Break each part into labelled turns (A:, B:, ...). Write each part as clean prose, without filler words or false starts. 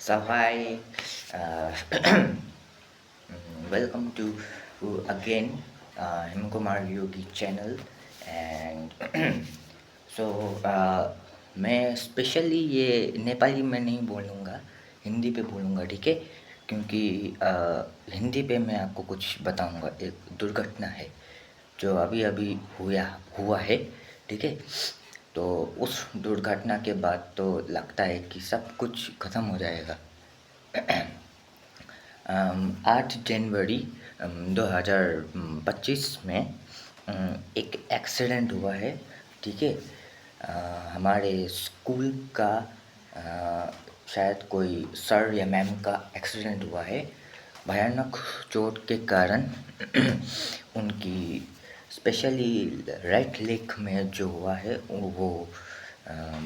A: So hi, welcome to again Hemkumar Yogi channel and so मैं specially ये नेपाली में नहीं बोलूँगा, हिंदी पे बोलूँगा, ठीक है? क्योंकि हिंदी पे मैं आपको कुछ बताऊँगा। एक दुर्घटना है जो अभी अभी हुआ है, ठीक है? तो उस दुर्घटना के बाद तो लगता है कि सब कुछ ख़त्म हो जाएगा। 8 जनवरी 2025 में एक एक्सीडेंट हुआ है, ठीक है? हमारे स्कूल का शायद कोई सर या मैम का एक्सीडेंट हुआ है। भयानक चोट के कारण उनकी स्पेशली राइट लेग में जो हुआ है वो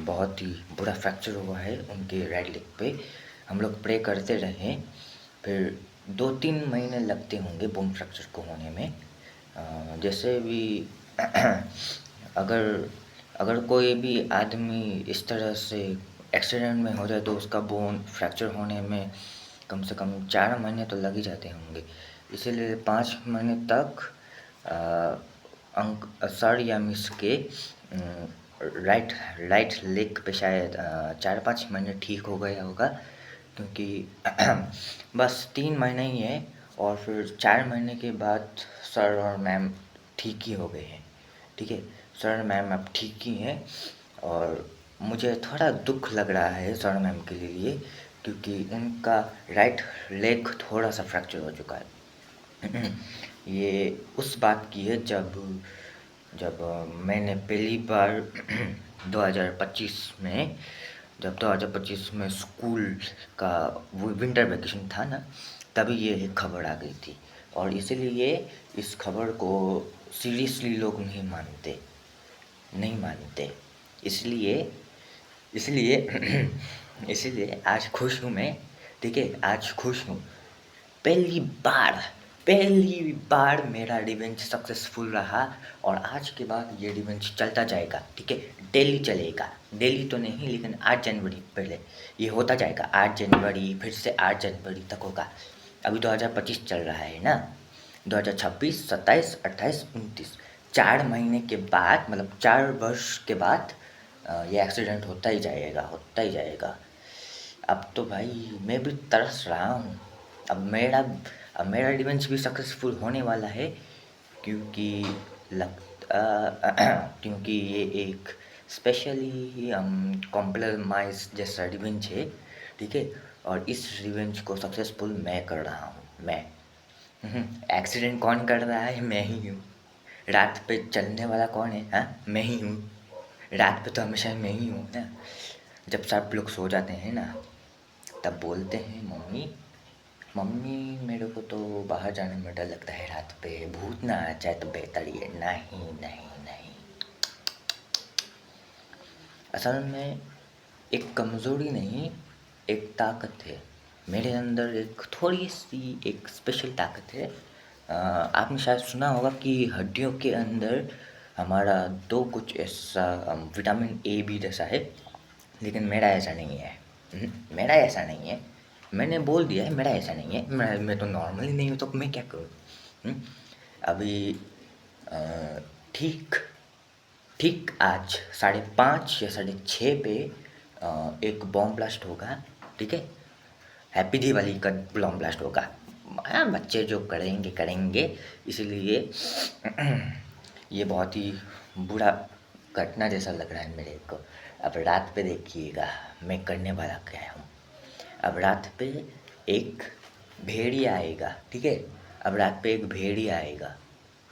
A: बहुत ही बुरा फ्रैक्चर हुआ है उनके राइट लेग पे। हम लोग प्रे करते रहे, फिर 2-3 महीने लगते होंगे बोन फ्रैक्चर को होने में। जैसे भी अगर अगर कोई भी आदमी इस तरह से एक्सीडेंट में हो जाए तो उसका बोन फ्रैक्चर होने में कम से कम 4 महीने तो लग ही जाते होंगे। इसीलिए 5 महीने तक सर या मिस के राइट राइट लेग पे शायद 4-5 महीने ठीक हो गया होगा, क्योंकि बस 3 महीने ही है और फिर 4 महीने के बाद सर और मैम ठीक ही हो गए हैं, ठीक है? सर मैम अब ठीक ही हैं और मुझे थोड़ा दुख लग रहा है सर मैम के लिए, क्योंकि उनका राइट लेग थोड़ा सा फ्रैक्चर हो चुका है। ये उस बात की है जब जब मैंने पहली बार 2025 में जब 2025 में स्कूल का वो विंटर वैकेशन था ना, तभी ये खबर आ गई थी और इसीलिए इस खबर को सीरियसली लोग नहीं मानते। इसलिए इसलिए इसीलिए आज खुश हूँ मैं, ठीक है? आज खुश हूँ। पहली बार पहली बार मेरा रिवेंज सक्सेसफुल रहा और आज के बाद ये रिवेंज चलता जाएगा, ठीक है? डेली चलेगा, डेली तो नहीं लेकिन 8 जनवरी पहले ये होता जाएगा। 8 जनवरी फिर से 8 जनवरी तक होगा। अभी 2025 चल रहा है ना, 2026, 27, 28, 29, 4 महीने के बाद मतलब 4 वर्ष के बाद ये एक्सीडेंट होता ही जाएगा। अब तो भाई मैं भी तरस रहा हूँ। अब मेरा अब मेरा रिवेंज भी सक्सेसफुल होने वाला है, क्योंकि क्योंकि ये एक स्पेशली कॉम्प्रोमाइज़ जैसा रिवेंज है, ठीक है? और इस रिवेंज को सक्सेसफुल मैं कर रहा हूँ, मैं। एक्सीडेंट कौन कर रहा है? मैं ही हूँ। रात पे चलने वाला कौन है? हाँ, मैं ही हूँ। रात पे तो हमेशा मैं ही हूँ ना। जब सब लोग सो जाते हैं ना, तब बोलते हैं मम्मी मम्मी मेरे को तो बाहर जाने में डर लगता है रात पे, भूत ना आ जाए तो बेहतर ही है। नहीं नहीं नहीं, असल में एक कमज़ोरी नहीं, एक ताकत है। मेरे अंदर एक थोड़ी सी एक स्पेशल ताकत है। आपने शायद सुना होगा कि हड्डियों के अंदर हमारा दो कुछ ऐसा विटामिन ए बी जैसा है, लेकिन मेरा ऐसा नहीं है। मेरा ऐसा नहीं है। मैंने बोल दिया है मेरा ऐसा नहीं है। मैं तो नॉर्मल ही नहीं हूँ, तो मैं क्या करूँ? हुँ? अभी अ, ठीक ठीक आज 5:30 या 6:30 पे एक बॉम्ब ब्लास्ट होगा, ठीक है? हैप्पी दिवाली का बॉम्ब ब्लास्ट होगा। हाँ, बच्चे जो करेंगे करेंगे, इसीलिए ये बहुत ही बुरा घटना जैसा लग रहा है मेरे को। अब रात पे देखिएगा मैं करने वाला क्या हूँ। अब रात पे एक भेड़िया आएगा, ठीक है? अब रात पे एक भेड़िया आएगा।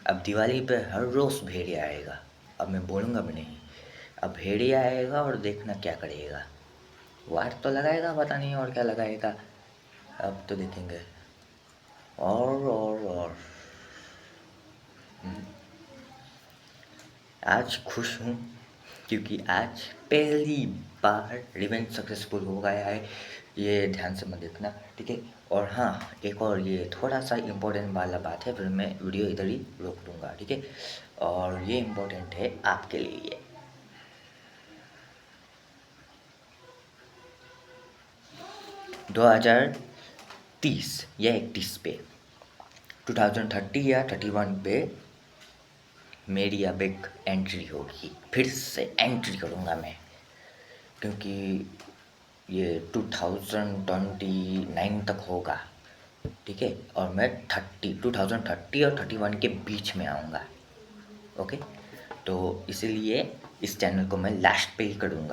A: अब दिवाली पे हर रोज़ भेड़िया आएगा। अब मैं बोलूँगा भी नहीं। अब भेड़िया आएगा और देखना क्या करेगा। वार तो लगाएगा, पता नहीं और क्या लगाएगा। अब तो देखेंगे। और आज खुश हूँ, क्योंकि आज पहली बार रिवेंज सक्सेसफुल हो गया है। ये ध्यान से मत देखना, ठीक है? और हाँ, एक और ये थोड़ा सा इम्पोर्टेंट वाला बात है, फिर मैं वीडियो इधर ही रोक दूँगा, ठीक है? और ये इम्पोर्टेंट है आपके लिए। 2030 या 31 पे 2030 या 31 पे मेरी अब एक एंट्री होगी, फिर से एंट्री करूँगा मैं, क्योंकि ये 2029 तक होगा, ठीक है। और मैं 2030 और 31 के बीच में आऊँगा, ओके। तो इसीलिए इस चैनल को मैं लास्ट पे ही करूँगा।